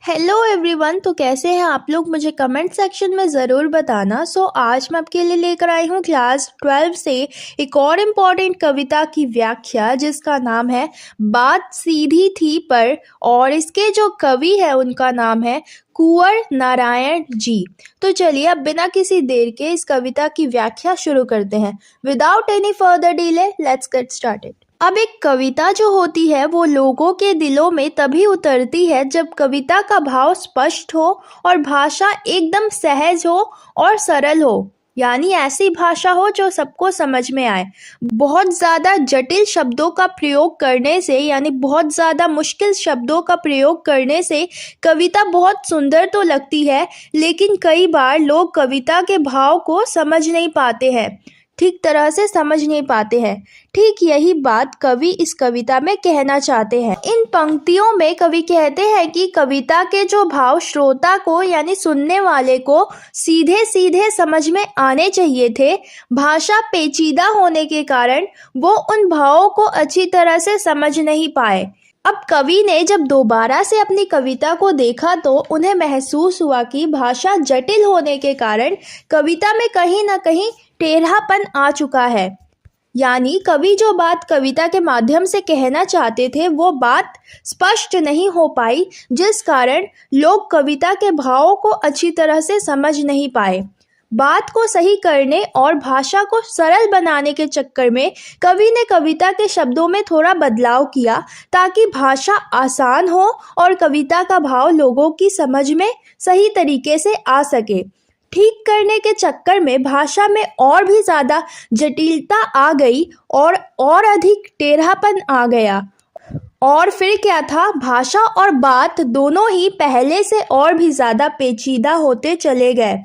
Hello everyone. तो कैसे हैं आप लोग, मुझे कमेंट सेक्शन में ज़रूर बताना। आज मैं आपके लिए लेकर आई हूँ क्लास 12 से एक और इम्पॉर्टेंट कविता की व्याख्या जिसका नाम है बात सीधी थी पर, और इसके जो कवि है उनका नाम है कुंवर नारायण जी। तो चलिए अब बिना किसी देर के इस कविता की व्याख्या शुरू करते हैं। Without any further delay let's get started. अब एक कविता जो होती है वो लोगों के दिलों में तभी उतरती है जब कविता का भाव स्पष्ट हो और भाषा एकदम सहज हो और सरल हो, यानी ऐसी भाषा हो जो सबको समझ में आए। बहुत ज़्यादा जटिल शब्दों का प्रयोग करने से, यानी बहुत ज़्यादा मुश्किल शब्दों का प्रयोग करने से कविता बहुत सुंदर तो लगती है, लेकिन कई बार लोग कविता के भाव को समझ नहीं पाते हैं, ठीक तरह से समझ नहीं पाते हैं। ठीक यही बात कवि इस कविता में कहना चाहते हैं। इन पंक्तियों में कवि कहते हैं कि कविता के जो भाव श्रोता को, यानी सुनने वाले को सीधे सीधे समझ में आने चाहिए थे, भाषा पेचीदा होने के कारण वो उन भावों को अच्छी तरह से समझ नहीं पाए। अब कवि ने जब दोबारा से अपनी कविता को देखा तो उन्हें महसूस हुआ कि भाषा जटिल होने के कारण कविता में कहीं ना कहीं टेढ़ापन आ चुका है, यानी कवि जो बात कविता के माध्यम से कहना चाहते थे वो बात स्पष्ट नहीं हो पाई, जिस कारण लोग कविता के भावों को अच्छी तरह से समझ नहीं पाए। बात को सही करने और भाषा को सरल बनाने के चक्कर में कवि ने कविता के शब्दों में थोड़ा बदलाव किया ताकि भाषा आसान हो और कविता का भाव लोगों की समझ में सही तरीके से आ सके। ठीक करने के चक्कर में भाषा में और भी ज़्यादा जटिलता आ गई और अधिक टेढ़ापन आ गया। और फिर क्या था, भाषा और बात दोनों ही पहले से और भी ज़्यादा पेचीदा होते चले गए।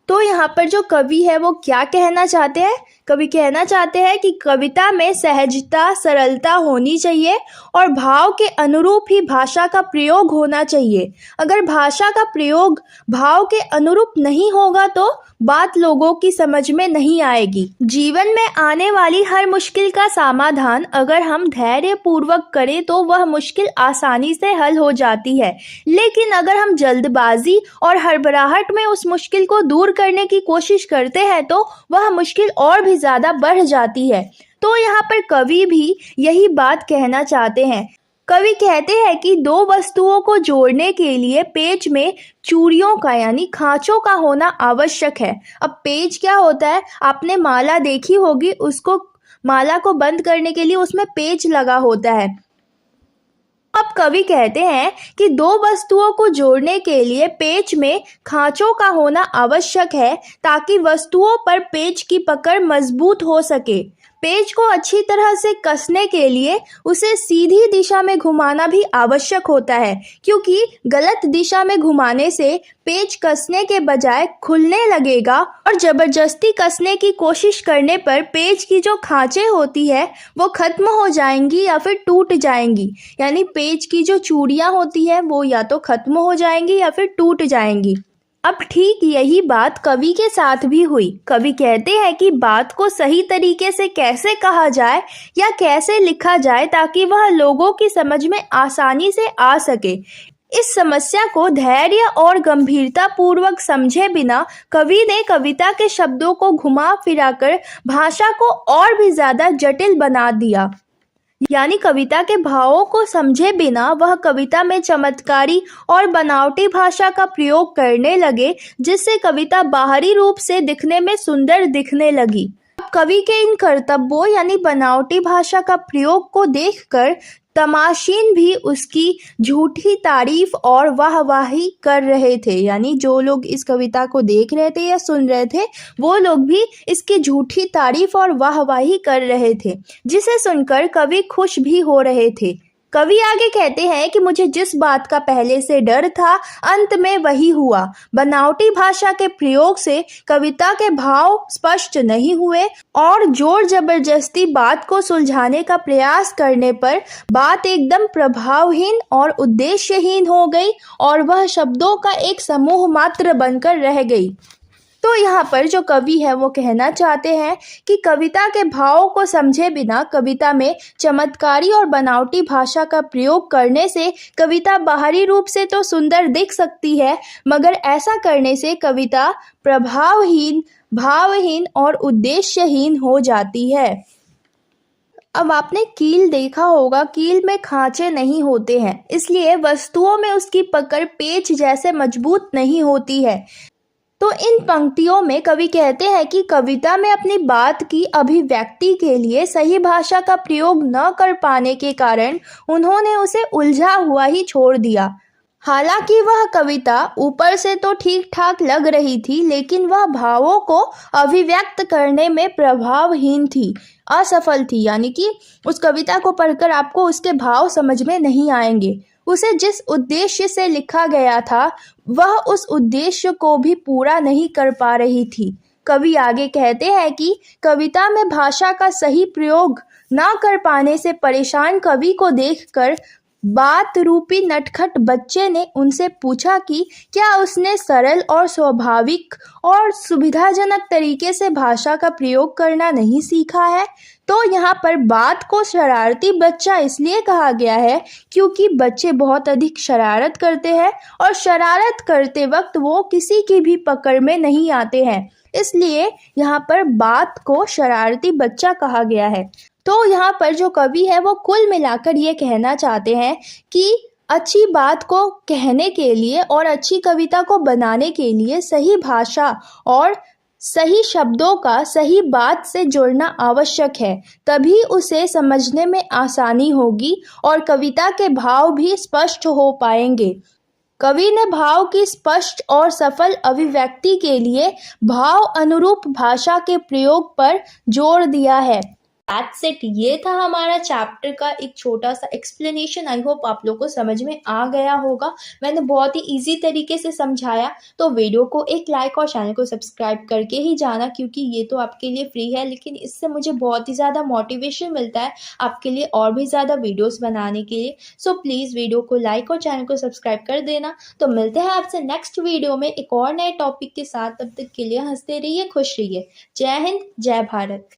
तो यहाँ पर जो कवि है वो क्या कहना चाहते हैं? कवि कहना चाहते हैं कि कविता में सहजता, सरलता होनी चाहिए और भाव के अनुरूप ही भाषा का प्रयोग होना चाहिए। अगर भाषा का प्रयोग भाव के अनुरूप नहीं होगा तो बात लोगों की समझ में नहीं आएगी। जीवन में आने वाली हर मुश्किल का समाधान अगर हम धैर्य पूर्वक करें तो वह मुश्किल आसानी से हल हो जाती है, लेकिन अगर हम जल्दबाजी और हड़बड़ाहट में उस मुश्किल को दूर करने की कोशिश करते हैं तो वह मुश्किल और भी ज़्यादा बढ़ जाती है। तो यहाँ पर कवि भी यही बात कहना चाहते हैं। कवि कहते हैं कि दो वस्तुओं को जोड़ने के लिए पेज में चूड़ियों का, यानी खांचों का होना आवश्यक है। अब पेज क्या होता है, आपने माला देखी होगी, उसको माला को बंद करने के लिए उसमें पेज लगा होता है। अब कवि कहते हैं कि दो वस्तुओं को जोड़ने के लिए पेज में खांचों का होना आवश्यक है ताकि वस्तुओं पर पेज की पकड़ मजबूत हो सके। पेज को अच्छी तरह से कसने के लिए उसे सीधी दिशा में घुमाना भी आवश्यक होता है, क्योंकि गलत दिशा में घुमाने से पेज कसने के बजाय खुलने लगेगा और जबरदस्ती कसने की कोशिश करने पर पेज की जो खांचे होती है वो खत्म हो जाएंगी या फिर टूट जाएंगी। यानी पेज की जो चूड़ियाँ होती है वो या तो खत्म हो जाएंगी या फिर टूट जाएंगी। अब ठीक यही बात कवि के साथ भी हुई। कवि कहते हैं कि बात को सही तरीके से कैसे कहा जाए या कैसे लिखा जाए ताकि वह लोगों की समझ में आसानी से आ सके। इस समस्या को धैर्य और गंभीरता पूर्वक समझे बिना कवि ने कविता के शब्दों को घुमा फिराकर भाषा को और भी ज्यादा जटिल बना दिया। यानी कविता के भावों को समझे बिना वह कविता में चमत्कारी और बनावटी भाषा का प्रयोग करने लगे, जिससे कविता बाहरी रूप से दिखने में सुंदर दिखने लगी। अब कवि के इन कर्तव्यों यानी बनावटी भाषा का प्रयोग को देखकर तमाशीन भी उसकी झूठी तारीफ और वाहवाही कर रहे थे। यानी जो लोग इस कविता को देख रहे थे या सुन रहे थे वो लोग भी इसकी झूठी तारीफ और वाहवाही कर रहे थे, जिसे सुनकर कवि खुश भी हो रहे थे। कवि आगे कहते हैं कि मुझे जिस बात का पहले से डर था अंत में वही हुआ। बनावटी भाषा के प्रयोग से कविता के भाव स्पष्ट नहीं हुए और जोर जबरदस्ती बात को सुलझाने का प्रयास करने पर बात एकदम प्रभावहीन और उद्देश्यहीन हो गई और वह शब्दों का एक समूह मात्र बनकर रह गई। तो यहाँ पर जो कवि है वो कहना चाहते हैं कि कविता के भावों को समझे बिना कविता में चमत्कारी और बनावटी भाषा का प्रयोग करने से कविता बाहरी रूप से तो सुंदर दिख सकती है, मगर ऐसा करने से कविता प्रभावहीन, भावहीन और उद्देश्यहीन हो जाती है। अब आपने कील देखा होगा, कील में खांचे नहीं होते हैं, इसलिए वस्तुओं में उसकी पकड़ पेच जैसे मजबूत नहीं होती है। तो इन पंक्तियों में कवि कहते हैं कि कविता में अपनी बात की अभिव्यक्ति के लिए सही भाषा का प्रयोग न कर पाने के कारण उन्होंने उसे उलझा हुआ ही छोड़ दिया। हालांकि वह कविता ऊपर से तो ठीक ठाक लग रही थी, लेकिन वह भावों को अभिव्यक्त करने में प्रभावहीन थी, असफल थी। यानी कि उस कविता को पढ़कर आपको उसके भाव समझ में नहीं आएंगे। उसे जिस उद्देश्य से लिखा गया था वह उस उद्देश्य को भी पूरा नहीं कर पा रही थी। कवि आगे कहते हैं कि कविता में भाषा का सही प्रयोग न कर पाने से परेशान कवि को देखकर बात रूपी नटखट बच्चे ने उनसे पूछा कि क्या उसने सरल और स्वाभाविक और सुविधाजनक तरीके से भाषा का प्रयोग करना नहीं सीखा है। तो यहाँ पर बात को शरारती बच्चा इसलिए कहा गया है क्योंकि बच्चे बहुत अधिक शरारत करते हैं और शरारत करते वक्त वो किसी की भी पकड़ में नहीं आते हैं, इसलिए यहाँ पर बात को शरारती बच्चा कहा गया है। तो यहाँ पर जो कवि है वो कुल मिलाकर ये कहना चाहते हैं कि अच्छी बात को कहने के लिए और अच्छी कविता को बनाने के लिए सही भाषा और सही शब्दों का सही बात से जुड़ना आवश्यक है, तभी उसे समझने में आसानी होगी और कविता के भाव भी स्पष्ट हो पाएंगे। कवि ने भाव की स्पष्ट और सफल अभिव्यक्ति के लिए भाव अनुरूप भाषा के प्रयोग पर जोर दिया है। दैट्स इट, ये था हमारा चैप्टर का एक छोटा सा एक्सप्लेनेशन। आई होप आप लोग को समझ में आ गया होगा। मैंने बहुत ही इजी तरीके से समझाया, तो वीडियो को एक लाइक और चैनल को सब्सक्राइब करके ही जाना, क्योंकि ये तो आपके लिए फ्री है, लेकिन इससे मुझे बहुत ही ज़्यादा मोटिवेशन मिलता है आपके लिए और भी ज़्यादा वीडियोज़ बनाने के लिए। सो प्लीज़ वीडियो को लाइक और चैनल को सब्सक्राइब कर देना। तो मिलते हैं आपसे नेक्स्ट वीडियो में एक और नए टॉपिक के साथ। तब तक के लिए हंसते रहिए, खुश रहिए। जय हिंद, जय भारत।